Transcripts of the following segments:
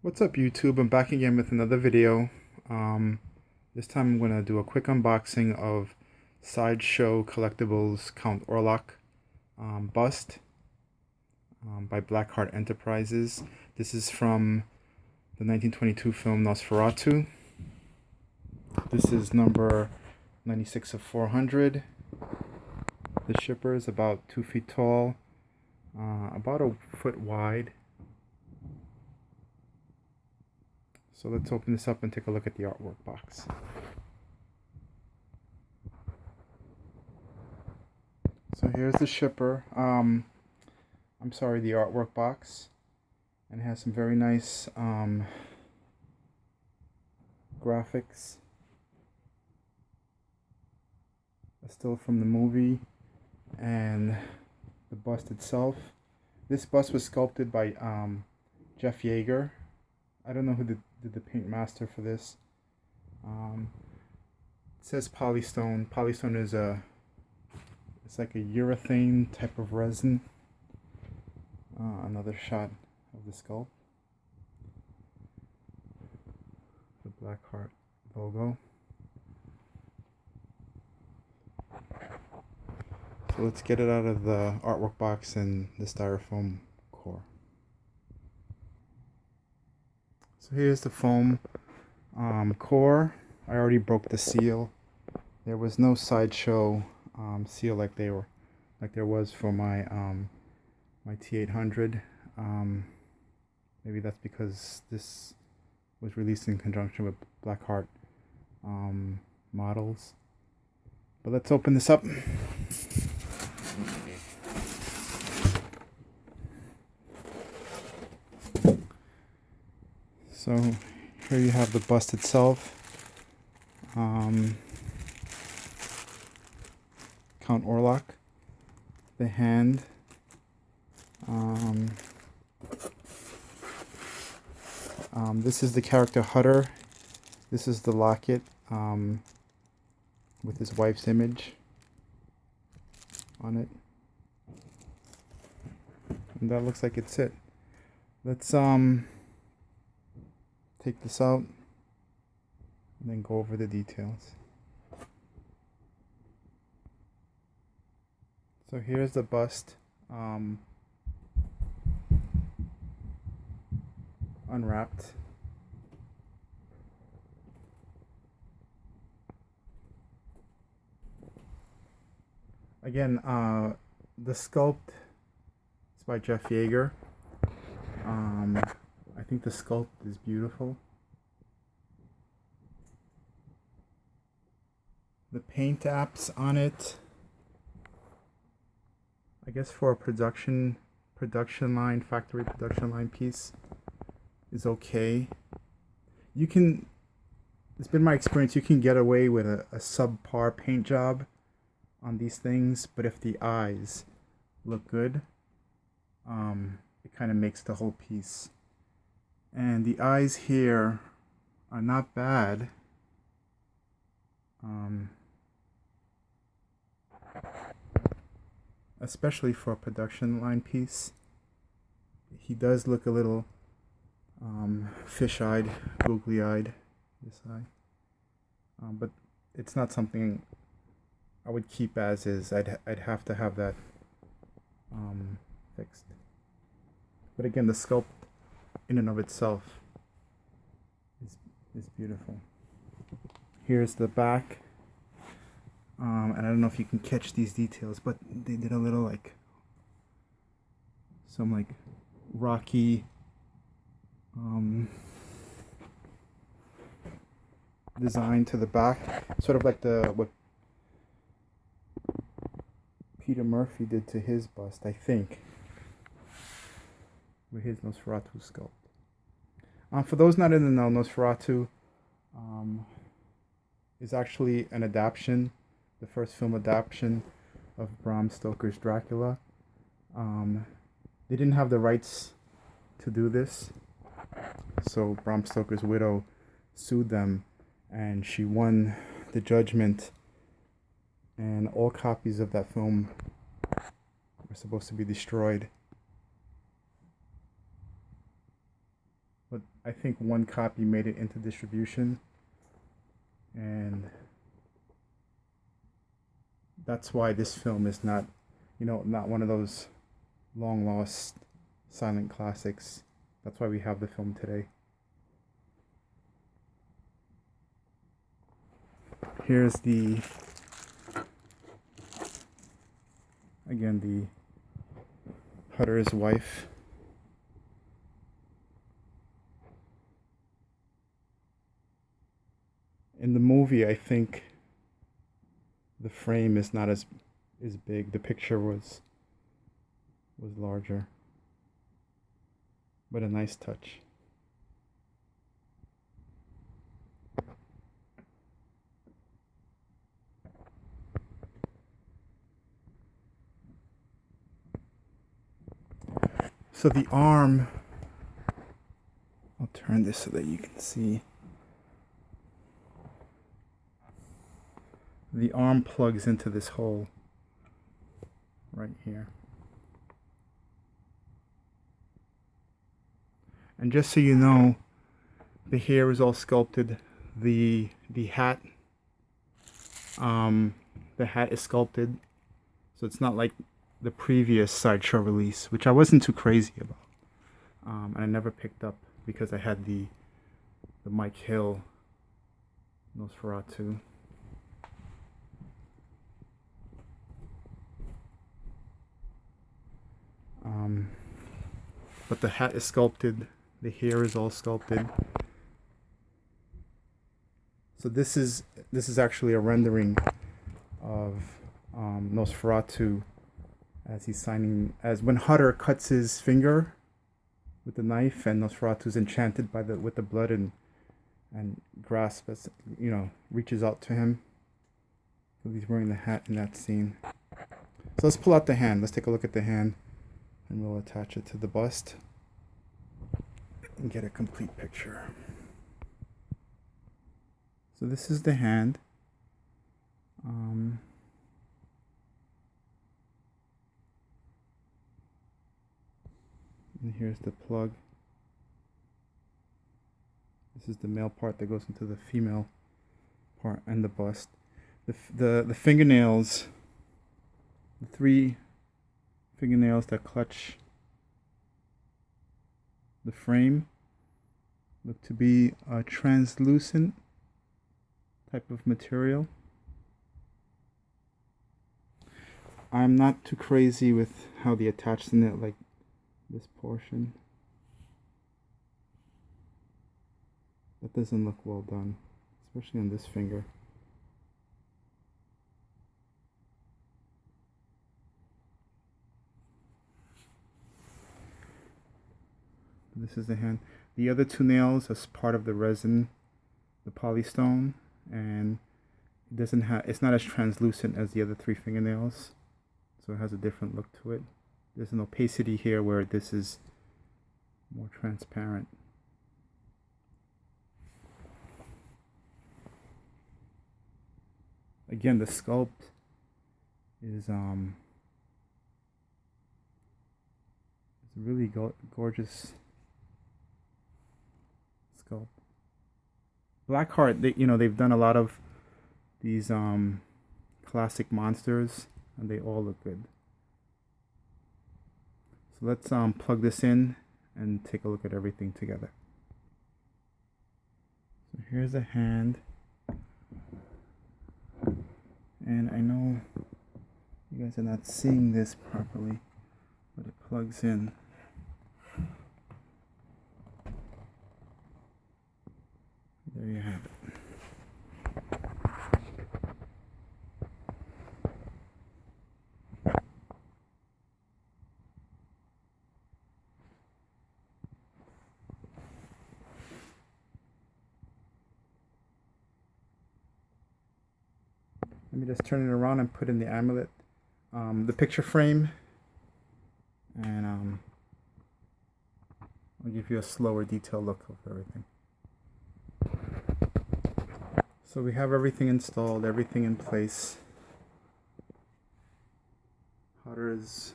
What's up, YouTube? I'm back again with another video. This time I'm going to do a quick unboxing of Sideshow Collectibles Count Orlok bust by Blackheart Enterprises. This is from the 1922 film Nosferatu. This is number 96 of 400. The shipper is about 2 feet tall, about a foot wide. So let's open this up and take a look at the artwork box. So here's the shipper. The artwork box. And it has some very nice graphics. A still from the movie and the bust itself. This bust was sculpted by Jeff Yagher. I don't know who did the paint master for this. It says polystone. Polystone is it's like a urethane type of resin. Another shot of the sculpt. The Blackheart logo. So let's get it out of the artwork box and the styrofoam core. So here's the foam core. I already broke the seal. There was no Sideshow seal like there was for my my T800. Maybe that's because this was released in conjunction with Blackheart models. But let's open this up. So here you have the bust itself. Count Orlok. The hand. This is the character Hutter. This is the locket with his wife's image on it. And that looks like it's it. Let's take this out and then go over the details. So here's the bust unwrapped. Again, the sculpt is by Jeff Yagher. I think the sculpt is beautiful. The paint apps on it, I guess for a factory production line piece, is okay. It's been my experience, you can get away with a subpar paint job on these things, but if the eyes look good, it kind of makes the whole piece. And the eyes here are not bad. Especially for a production line piece. He does look a little fish-eyed, googly-eyed, this eye. But it's not something I would keep as is. I'd have to have that fixed. But again, the sculpt in and of itself is beautiful. Here's the back. And I don't know if you can catch these details, but they did a little some rocky design to the back, sort of like what Peter Murphy did to his bust, I think, with his Nosferatu sculpt. For those not in the know, Nosferatu is actually an adaptation, the first film adaptation of Bram Stoker's Dracula. They didn't have the rights to do this, so Bram Stoker's widow sued them, and she won the judgment, and all copies of that film were supposed to be destroyed. but I think one copy made it into distribution, and that's why this film is not, not one of those long lost silent classics. That's why we have the film today. Here's the Hutter's wife. In the movie, I think the frame is not as big. The picture was larger, but a nice touch. So the arm, I'll turn this so that you can see. The arm plugs into this hole right here. And just so you know, the hair is all sculpted. The hat is sculpted, so it's not like the previous Sideshow release, which I wasn't too crazy about, and I never picked up because I had the Mike Hill Nosferatu. But the hat is sculpted, the hair is all sculpted. So this is actually a rendering of Nosferatu as he's signing, as when Hutter cuts his finger with the knife, and Nosferatu's enchanted with the blood and grasps, reaches out to him. So he's wearing the hat in that scene. So let's pull out the hand. Let's take a look at the hand, and we'll attach it to the bust and get a complete picture. So this is the hand. And here's the plug. This is the male part that goes into the female part and the bust. The fingernails, the 3 fingernails that clutch the frame, look to be a translucent type of material. I'm not too crazy with how they attach the knit, like this portion. That doesn't look well done, especially on this finger. This is the hand. The other 2 nails as part of the resin, the polystone, and it's not as translucent as the other 3 fingernails, so it has a different look to it. There's an opacity here where this is more transparent. Again, the sculpt is it's really gorgeous sculpt. Blackheart, they've done a lot of these classic monsters, and they all look good. So let's plug this in and take a look at everything together. So here's a hand, and I know you guys are not seeing this properly, but it plugs in. There you have it. Let me just turn it around and put in the amulet, the picture frame, and I'll give you a slower detailed look of everything. So we have everything installed, everything in place. Hutter's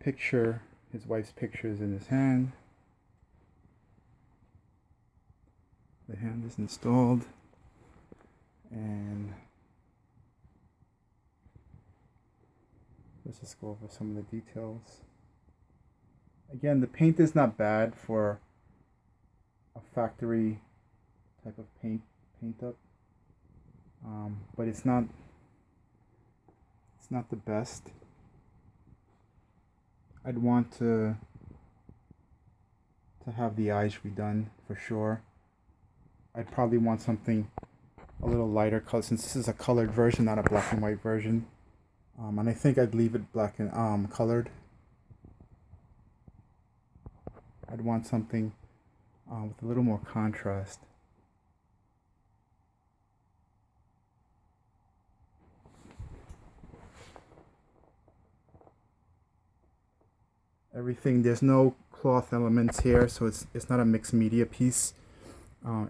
picture, his wife's picture is in his hand. The hand is installed, and let's just go over some of the details. Again, the paint is not bad for a factory type of paint up, but it's not the best. I'd want to have the eyes redone for sure. I'd probably want something a little lighter color, since this is a colored version, not a black and white version. And I think I'd leave it black and colored. I'd want something with a little more contrast. Everything, there's no cloth elements here, so it's not a mixed media piece.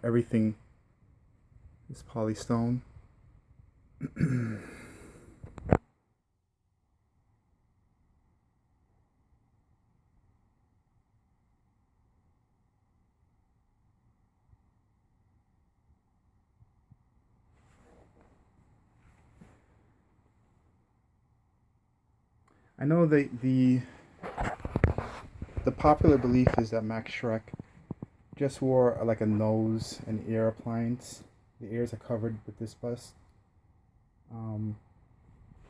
Everything is polystone. I know the popular belief is that Max Schreck just wore like a nose and ear appliance. The ears are covered with this bust.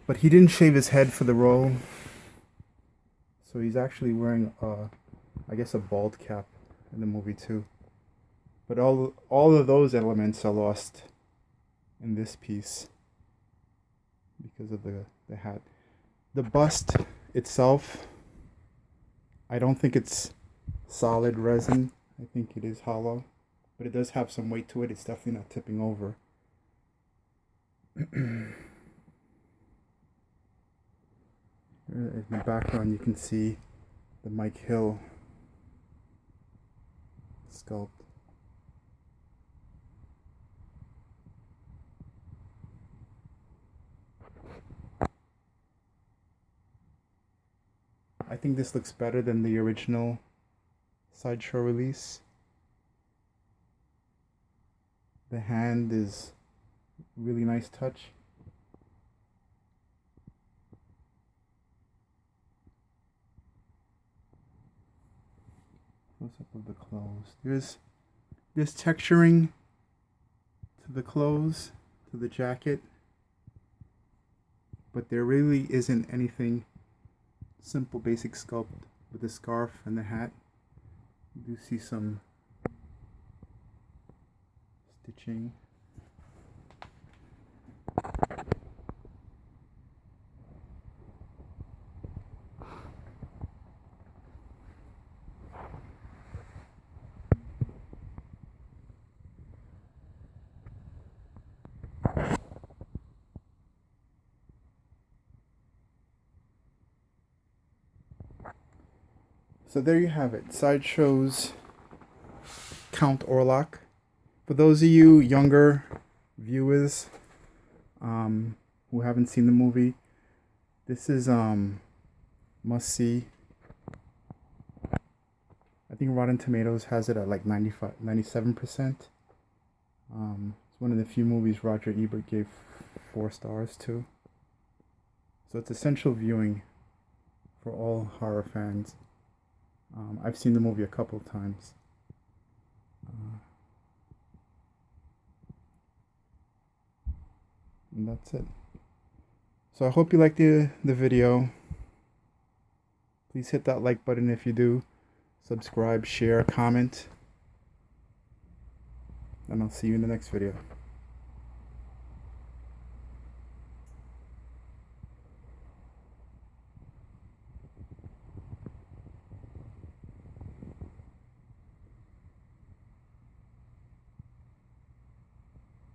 But he didn't shave his head for the role. So he's actually wearing I guess a bald cap in the movie too. But all of those elements are lost in this piece because of the hat. The bust itself, I don't think it's solid resin. I think it is hollow, but it does have some weight to it. It's definitely not tipping over. In the background, you can see the Mike Hill sculpt. I think this looks better than the original Sideshow release. The hand is really nice touch. Close up of the clothes. There's texturing to the clothes, to the jacket, but there really isn't anything. Simple basic sculpt with the scarf and the hat. You do see some stitching. So there you have it, Sideshow's Count Orlok. For those of you younger viewers who haven't seen the movie, this is must see. I think Rotten Tomatoes has it at like 97%. It's one of the few movies Roger Ebert gave 4 stars to. So it's essential viewing for all horror fans. I've seen the movie a couple of times. And that's it. So I hope you liked the video. Please hit that like button if you do. Subscribe, share, comment. And I'll see you in the next video.